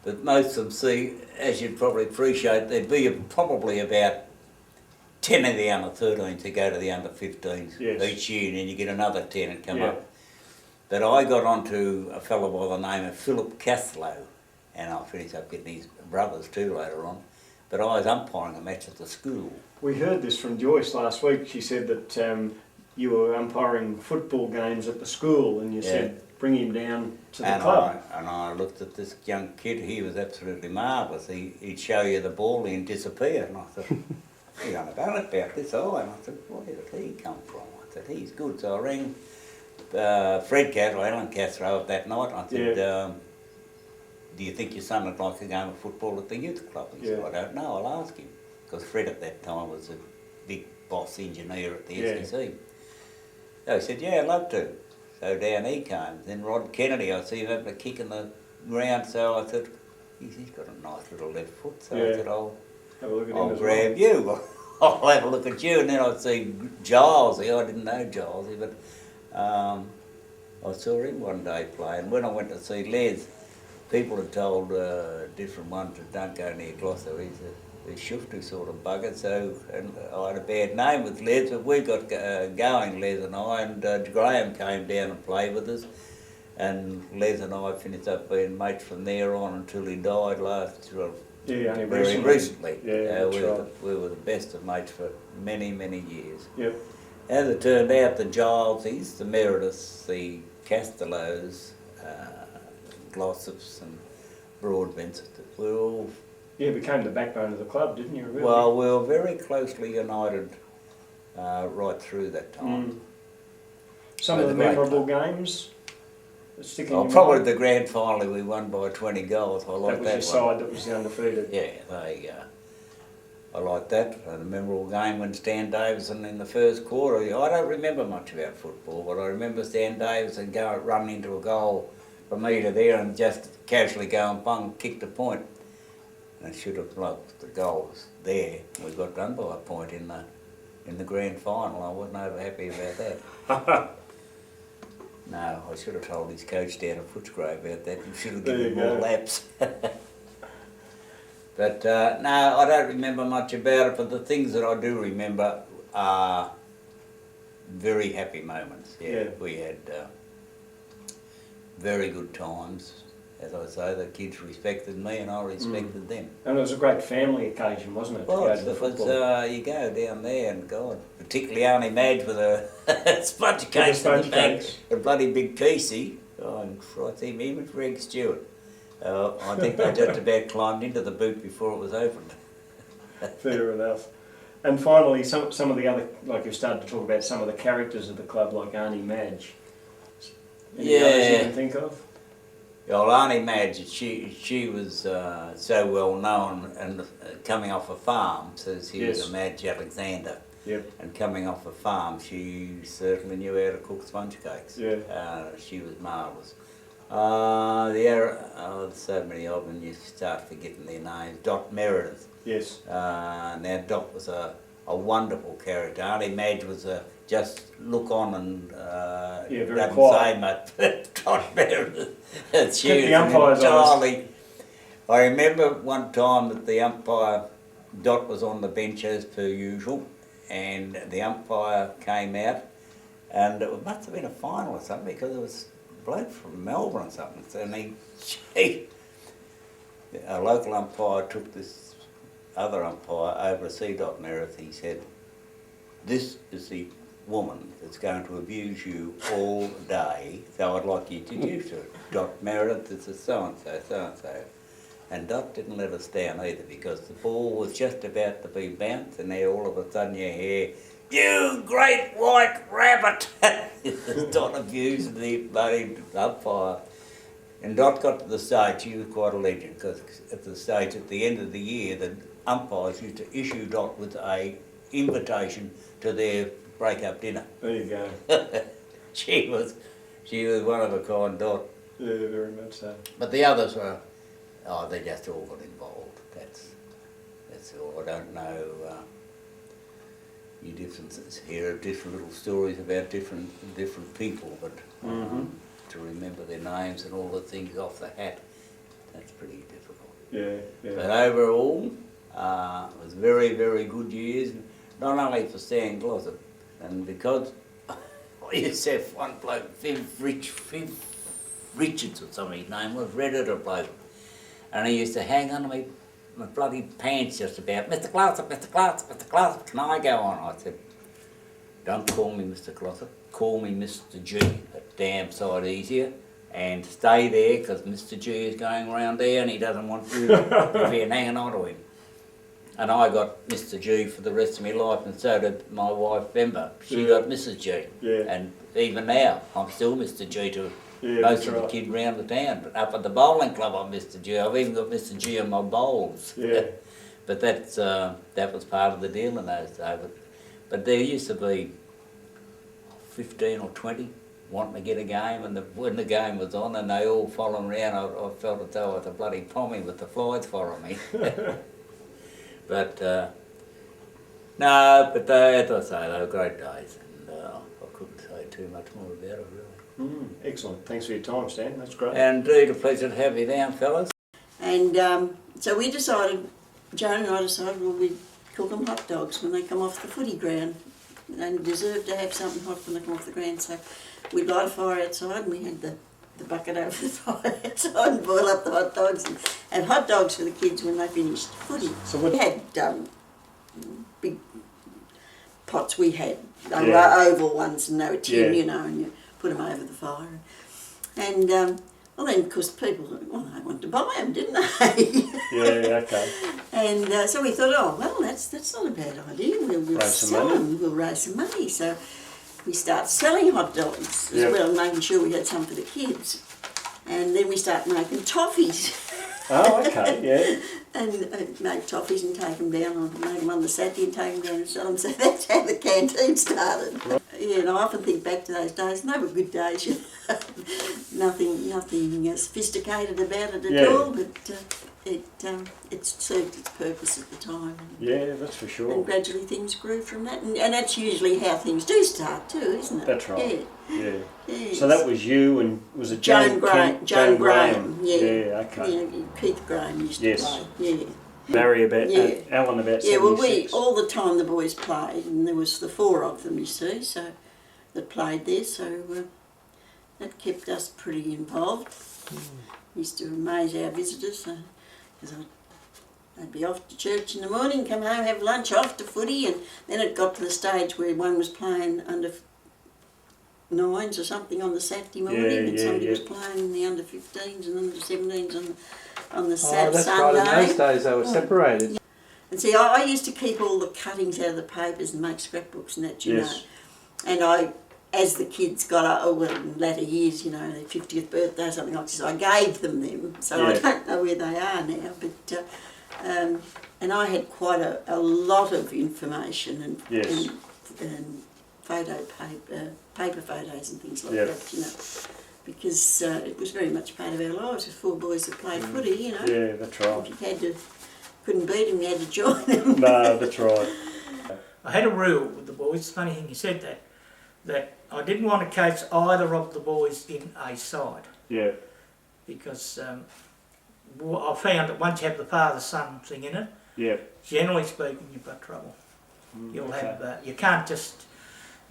But most of them see, as you'd probably appreciate, there'd be probably about 10 of the under 13s to go to the under 15s each year, and then you get another 10 and come up. But I got onto a fellow by the name of Philip Cathlow, and I'll finish up getting his brothers too later on. But I was umpiring a match at the school. We heard this from Joyce last week. She said that you were umpiring football games at the school, and you said bring him down to the club. I looked at this young kid. He was absolutely marvellous. He'd show you the ball and disappear. And I thought, you don't know about this eye. And I said, where did he come from? I said, he's good. So I rang Fred Cathro, Alan Cathro that night. I said, do you think your son would like a game of football at the youth club? He said, I don't know, I'll ask him. Because Fred at that time was a big boss engineer at the SEC. So he said, yeah, I'd love to. So down he came. Then Rod Kennedy, I see him having a kick in the ground, so I thought, he's got a nice little left foot. So I said, I'll grab you. I'll have a look at you. And then I'd see Gilesy. I didn't know Gilesy, but I saw him one day play. And when I went to see Les, people had told different ones that don't go near Gloucester. He's a shifty sort of bugger. So, and I had a bad name with Les, but we got going, Les and I, and Graham came down and played with us. And Les and I finished up being mates from there on until he died only very recently. We were the best of mates for many, many years. Yep. As it turned out, the Gileses, the Merediths, the Castellos, Glossops and Broadbents, we all... became the backbone of the club, didn't you? Really? Well, we were very closely united right through that time. Some of the memorable games sticking in your probably mind? the grand final we won by 20 goals. I like that. That was your side that was undefeated. Yeah, there you go. I like that. A memorable game when Stan Davison in the first quarter. I don't remember much about football, but I remember Stan Davison run into a goal from me to there and just casually go and bung, kicked a point. And should have loved the goals there. We got done by a point in the grand final. I wasn't over happy about that. No, I should have told his coach down at Footscray about that. He should have given him more laps. But no, I don't remember much about it, but the things that I do remember are very happy moments. We had very good times. As I say, the kids respected me and I respected them. And it was a great family occasion, wasn't it? Well, you go down there and God, particularly Arnie Madge with a sponge case in the back, a bloody big piecey. Oh, I think him and Greg Stewart. I think they just about climbed into the boot before it was opened. Fair enough. And finally, some of the other, like you started to talk about some of the characters of the club, like Arnie Madge. Any others you can think of? Well, Arnie Madge, she was so well known and coming off a farm, says he was a Madge Alexander. And coming off a farm, she certainly knew how to cook sponge cakes. She was marvellous. There's so many of them, you start forgetting their names. Dot Meredith. Yes. Now Dot was a wonderful character. Arnie Madge was just look on and very quiet. say much. Dot Meredith. She Kept the umpires entirely. I remember one time that the umpire, Dot was on the bench as per usual, and the umpire came out, and it must have been a final or something because it was a bloke from Melbourne or something. And a local umpire took this other umpire over to see Dot Meredith. He said, "This is the woman that's going to abuse you all day, so I'd like you to introduce her. Dot Meredith, this is so-and-so, so-and-so." And Dot didn't let us down either because the ball was just about to be bounced and there all of a sudden you hear, "You great white rabbit!" Dot abused the bloody umpire. And Dot got to the stage, she was quite a legend because at the stage at the end of the year the umpires used to issue Dot with a invitation to their break-up dinner. There you go. She was one of a kind, Dot. Yeah, very much so. But the others were, they just all got involved. That's all. I don't know. You hear different little stories about different people, but to remember their names and all the things off the hat, that's pretty difficult. Yeah, But yeah. overall, it was very, very good years, not only for Stan Glossop, and because I used to have one bloke, Viv Richards or something, his name was, Redditor bloke, and he used to hang on to my bloody pants just about, Mr. Glossop, Mr. Glossop, Mr. Glossop, can I go on? I said, don't call me Mr. Glossop, call me Mr. G, a damn sight easier. And stay there because Mr. G is going around there and he doesn't want you to be hanging on to him. And I got Mr. G for the rest of my life, and so did my wife Bemba. She got Mrs. G. Yeah. And even now, I'm still Mr. G to most of the kids round the town. But up at the bowling club, I'm Mr. G. I've even got Mr. G on my bowls. Yeah. But that's that was part of the deal in those days. But there used to be 15 or 20 wanting to get a game, and when the game was on and they all following around, I felt as though I was a bloody pommy with the flies following me. But no, but as I say, they were great days, and I couldn't say too much more about it really. Excellent. Thanks for your time, Stan. That's great. And indeed, a pleasure to have you down, fellas. And so we decided, Joan and I decided, well, we'd cook them hot dogs when they come off the footy ground. They deserve to have something hot when they come off the ground, so we'd light a fire outside, and we had the bucket over the fire outside and boil up the hot dogs and have hot dogs for the kids when they finished footy. So what? We had big pots we had. They Yeah. were oval ones and they were tin, Yeah. you know, and you put them over the fire. And well then, of course, people, well, they wanted to buy them, didn't they? Yeah, okay. And so we thought, oh, well, that's not a bad idea. We'll Raise some sell money. them. We'll raise some money. So we start selling hot dogs as Yep. well, making sure we had some for the kids. And then we start making toffees. Oh, okay, yeah. And make toffees and take them down, or make them on the Saturday and take them down and sell them. So that's how the canteen started. Right. Yeah, and I often think back to those days, and they were good days, you know. Nothing sophisticated about it at Yeah. all, but it served its purpose at the time. Yeah, that's for sure. And gradually things grew from that, and that's usually how things do start too, isn't it? That's right. Yeah. Yeah. So that was you, and was it Joan Graham? Joan Graham. Yeah. Yeah, okay. Yeah, Keith Graham used to Yes. play. Yeah. Barry about Yeah. Alan about 76. Yeah, well, all the time the boys played, and there was the four of them, you see, so that played there, so that kept us pretty involved. Used to amaze our visitors, because they'd be off to church in the morning, come home, have lunch, off to footy, and then it got to the stage where one was playing under nines or something on the Saturday morning, and somebody was playing in the under 15s and under 17s on the Sunday. That's right, in those days they were separated. And see, I used to keep all the cuttings out of the papers and make scrapbooks and that, you know. And I, as the kids got in latter years, you know, their 50th birthday or something like this, I gave them. So I don't know where they are now, but and I had quite a lot of information and paper photos and things like that, you know, because it was very much part of our lives with four boys that played footy, you know. Yeah, that's right. If you couldn't beat them, you had to join them. No, that's right. I had a rule with the boys, it's funny thing you said that I didn't want to coach either of the boys in a side. Yeah. Because I found that once you have the father-son thing in it, Yeah. generally speaking, you've got trouble. You'll have, you can't just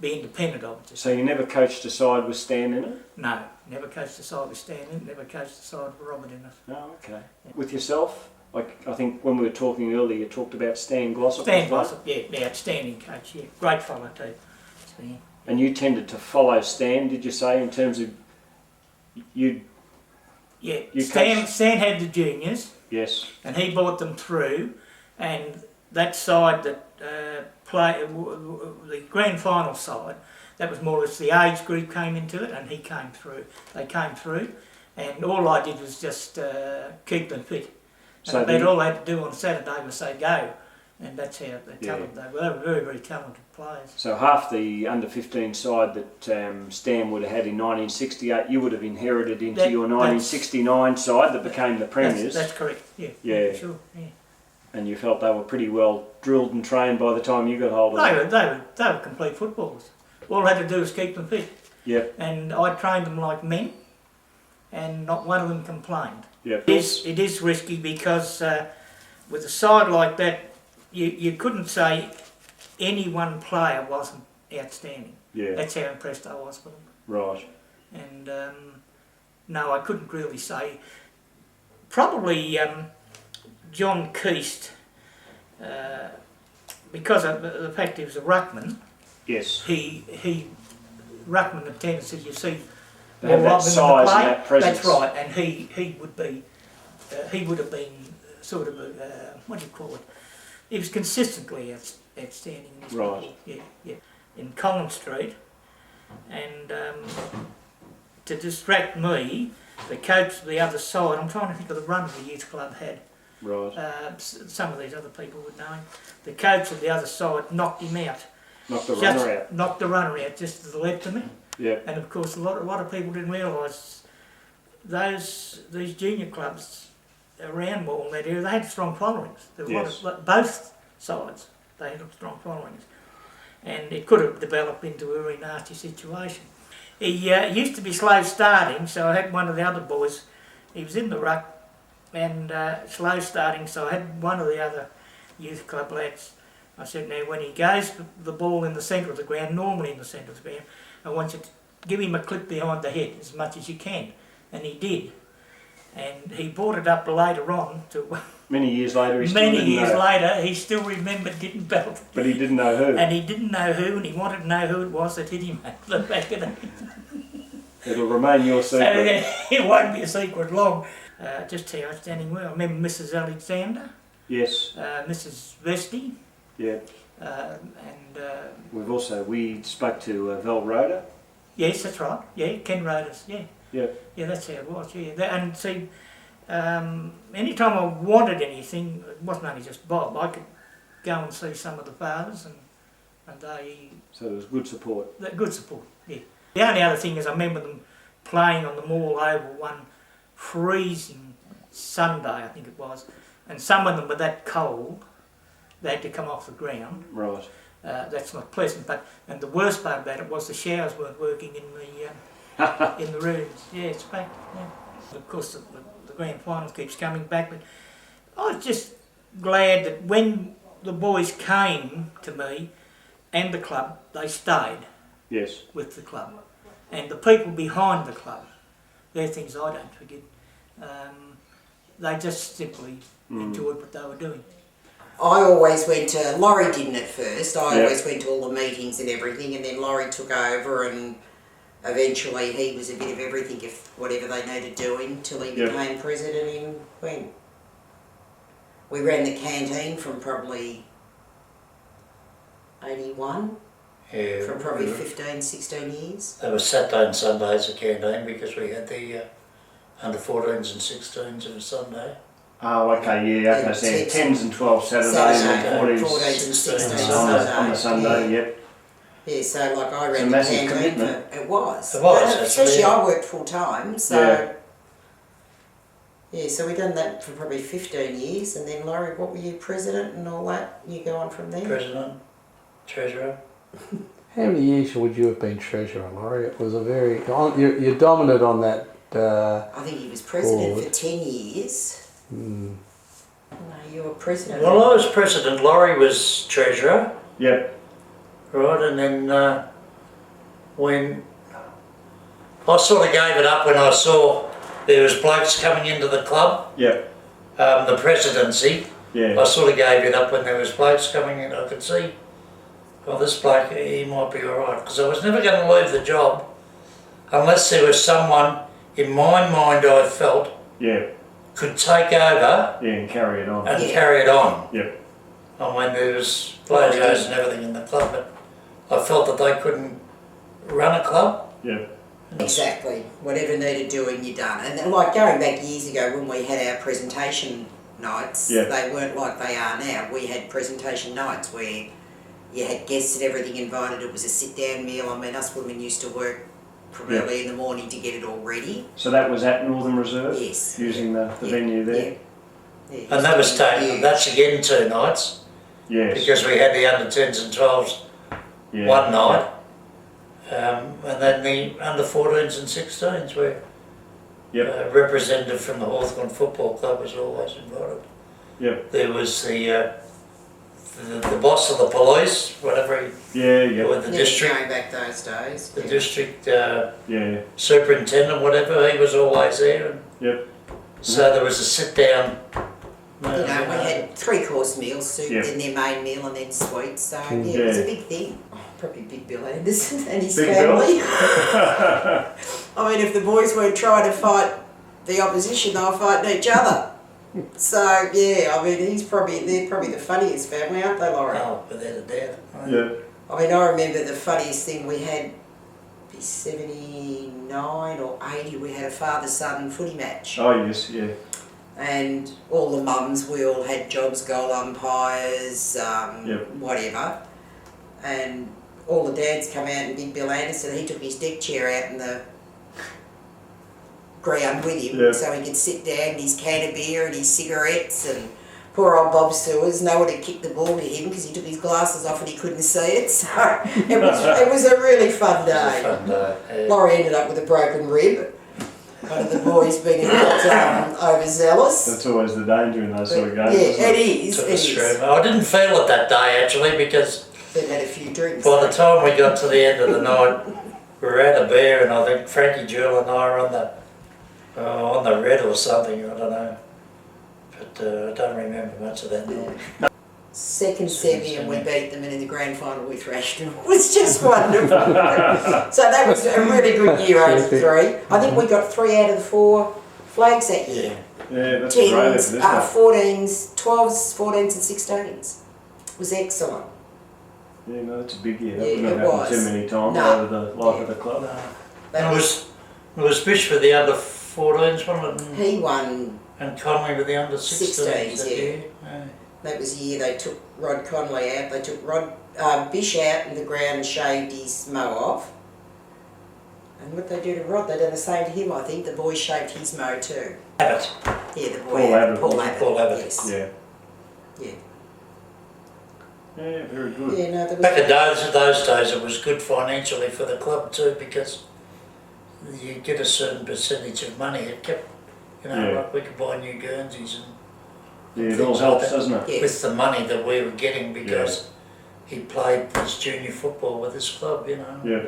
be independent of it. So you never coached a side with Stan in it? No, never coached the side with Stan in it, never coached the side with Robert in it. Oh, okay. With yourself? Like, I think when we were talking earlier, you talked about Stan Glossop. Stan Glossop, yeah, outstanding coach, yeah, great fellow too. Stan. And you tended to follow Stan, did you say, in terms of you? Yeah, You Stan had the juniors. Yes. And he brought them through, and that side that played the grand final side, that was more or less the age group came into it, and he came through. They came through, and all I did was just keep them fit. And so all they had to do on Saturday was say go, and that's how talented they were. They were very, very talented players. So half the under-15 side that Stan would have had in 1968, you would have inherited into your 1969 side that became the premiers. That's correct. Yeah. Yeah. For sure. Yeah. And you felt they were pretty well drilled and trained by the time you got hold of them. They were complete footballers. All I had to do was keep them fit. Yep. And I trained them like men, and not one of them complained. Yeah. It is risky because with a side like that, you couldn't say any one player wasn't outstanding. Yeah. That's how impressed I was with them. Right. And no, I couldn't really say. Probably John Keast, because of the fact he was a ruckman. Yes. He ruckman of tendency, you see. They have that size and that presence. That's right, and he would have been sort of what do you call it? He was consistently outstanding in his Right. football. Yeah. In Collins Street, and to distract me, the coach of the other side, I'm trying to think of the run the youth club had. Right. Some of these other people would know him. The coach of the other side knocked him out. Knocked the runner out. Knocked the runner out just to the left of me. Yeah. And of course, a lot of people didn't realise these junior clubs around Morwell in that area, they had strong followings. There was Yes. a lot of, both sides, they had strong followings, and it could have developed into a very nasty situation. He used to be slow starting, so I had one of the other boys. He was in the ruck and slow starting, so I had one of the other youth club lads. I said, now when he goes the ball in the centre of the ground, normally in the centre of the ground, I want you to give him a clip behind the head as much as you can. And he did. And he brought it up later on to... Many years later, he still Many didn't years know. later, he still remembered getting belted. But he didn't know who. And he didn't know who, and he wanted to know who it was that hit him at the back of the head. It'll remain your So secret. it won't be a secret long. Just how outstanding were. I remember Mrs. Alexander, Yes. Mrs. Vesti, Yeah. and We spoke to Val Rhoda. yes, that's right. Yeah, Ken Roders. Yeah. Yeah. Yeah, that's how it was. Yeah, and see, anytime I wanted anything, it wasn't only just Bob. I could go and see some of the fathers, and they So there was good support. good support. Yeah. The only other thing is I remember them playing on the Morwell Oval one freezing Sunday, I think it was, and some of them were that cold they had to come off the ground. Right. That's not pleasant, and the worst part about it was the showers weren't working in the rooms. Yeah, it's back. Yeah. Of course, the grand final keeps coming back, but I was just glad that when the boys came to me and the club, they stayed Yes. with the club, and the people behind the club, they're things I don't forget. They just simply enjoyed what they were doing. I always went to, Laurie didn't at first, I Yep. always went to all the meetings and everything, and then Laurie took over, and eventually he was a bit of everything, if whatever they needed doing, till he Yep. became president in when? We ran the canteen from probably 81, Yeah, for probably 15, 16 years. There was Saturday and Sundays at canteen because we had the under 14s and 16s on a Sunday. Oh, okay, yeah, okay. So Yeah, 10s and 12s Saturdays Saturday, and 14s 14s and 16s on the Sunday, yeah. yep. Yeah, so like I It's a ran the massive canteen commitment. for, it was. It was, Especially yeah. I worked full time, so Yeah. yeah, so we done that for probably 15 years, and then Laurie, what were you, president and all that? You go on from there? President, treasurer. How many years would you have been treasurer, Laurie? It was a very... You're dominant on that... I think he was president Board. for 10 years. No, you were president. Well, I was president, Laurie was treasurer, Yep. right, and then when I sort of gave it up when I saw there was blokes coming into the club, Yep. the presidency, Yeah. I sort of gave it up when there was blokes coming in. I could see, oh, this bloke, he might be alright, because I was never going to leave the job unless there was someone, in my mind I felt, Yeah. could take over Yeah, and carry it on. and Yeah. carry it on. Yep. I mean, there was logos and everything in the club, but I felt that they couldn't run a club. Yep. Exactly. Whatever needed doing, you done. And then, like going back years ago when we had our presentation nights, Yeah. they weren't like they are now. We had presentation nights where you had guests and everything invited. It was a sit-down meal. I mean, us women used to work from Yeah. early in the morning to get it all ready. So that was at Northern Reserve? Yes. Using the Yeah. venue there? Yeah. And that was taken, Huge. that's again 2 nights, Yes. because we had the under 10s and 12s Yeah. one night, and then the under 14s and 16s were Yep. representative from the Hawthorn Football Club was always invited. Yep. There was the boss of the police, whatever he, Yeah. or the Yeah, district, going back those days. the yeah. district Yeah. superintendent, whatever, he was always there. And Yep. so there was a sit down. You know, we had 3-course meals, soup, Yeah. then their main meal, and then sweets. So yeah, Yeah. it was a big thing. Oh, probably Big Bill Anderson and his Big family. I mean, if the boys weren't trying to fight the opposition, they were fighting each other. So yeah, I mean, they're probably the funniest family, aren't they, Laurie? Oh, without a doubt. Yeah. I mean, I remember the funniest thing we had. 79 or 80, we had a father-son footy match. Oh yes. Yeah. And all the mums, we all had jobs, goal umpires, Yep. whatever. And all the dads come out, and Big Bill Anderson, he took his deck chair out in the ground with him, Yep. so he could sit down, his can of beer and his cigarettes, and poor old Bob Sewers, no one had kicked the ball to him because he took his glasses off and he couldn't see it. So it was a really fun It was a day. fun day. Yeah. Laurie ended up with a broken rib. One of the boys being a bit overzealous. That's always the danger in those sort of Yeah, games. isn't it it? is. Took It us is. through. I didn't feel it that day actually, because They've had a few drinks. by the time we got to the end of the night, we were out of beer, and I think Frankie Jewell and I were on the red or something. I don't know, but I don't remember much of that night. Second semi, and we beat them, and in the grand final we thrashed them. It was just wonderful. So that was a really good year, 83. I think we got 3 out of the 4 flags that year. Yeah. Yeah, that's great, 10s, isn't it? 14s, 12s, 14s and 16s. It was excellent. Yeah, no, that's a big year. That Yeah, wouldn't have it happened was. too many times No. over the life of the club. That And it was Bish with the under 14s, wasn't it? he won. And Conley with the under 16s. 16s, that yeah. year. Yeah. That was the year they took Rod Conley out. They took Bish out in the ground and shaved his mow off. And what they do to Rod, they done the same to him, I think. The boys shaved his mow too. Abbott. Yeah, the boy Paul Abbott. Paul Abbott. Paul Abbott. Yes. Yeah. Yeah. Yeah, very good. Yeah, no, there was Back in those days, it was good financially for the club too, because you get a certain percentage of money. It kept, Yeah. like we could buy new Guernseys and Yeah, it all helps, doesn't it? Yes. with the money that we were getting because he played his junior football with his club, Yeah.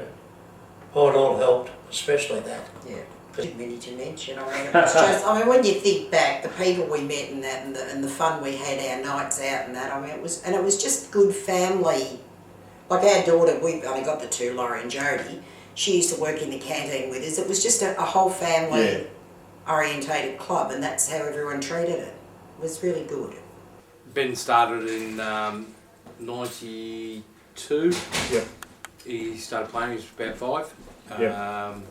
Oh, it all helped, especially that. Yeah. Too many to mention. I mean, it's just, I mean, when you think back, the people we met and that, and the fun we had, our nights out and that. I mean, it was just good family. Like our daughter, we only got the 2, Laurie and Jodie. She used to work in the canteen with us. It was just a whole family orientated club, and that's how everyone treated it. It was really good. Ben started in 92. Yep. He started playing, he was about 5. Yep.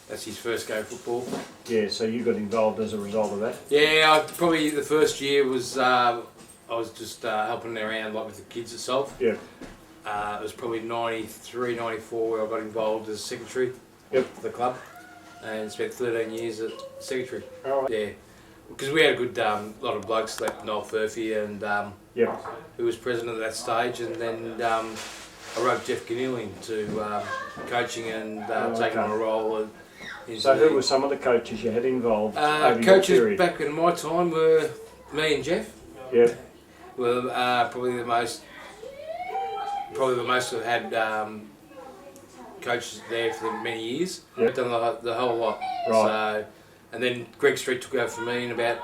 That's his first go of football. Yeah, so you got involved as a result of that? Yeah, probably the first year was I was just helping around like with the kids itself. Yeah. It was probably 93, 94 where I got involved as secretary Yep. for the club, and spent 13 years as secretary. All right. Yeah, because we had a good lot of blokes like Noel Furphy and Yep. who was president at that stage, and then I roped Jeff Ganil into coaching and taking on a role. So who were some of the coaches you had involved over your Coaches period? back in my time were me and Jeff. Yep. Were probably the most I've had coaches there for many years. Yep. I've done the whole lot. Right. So, and then Greg Street took over for me in about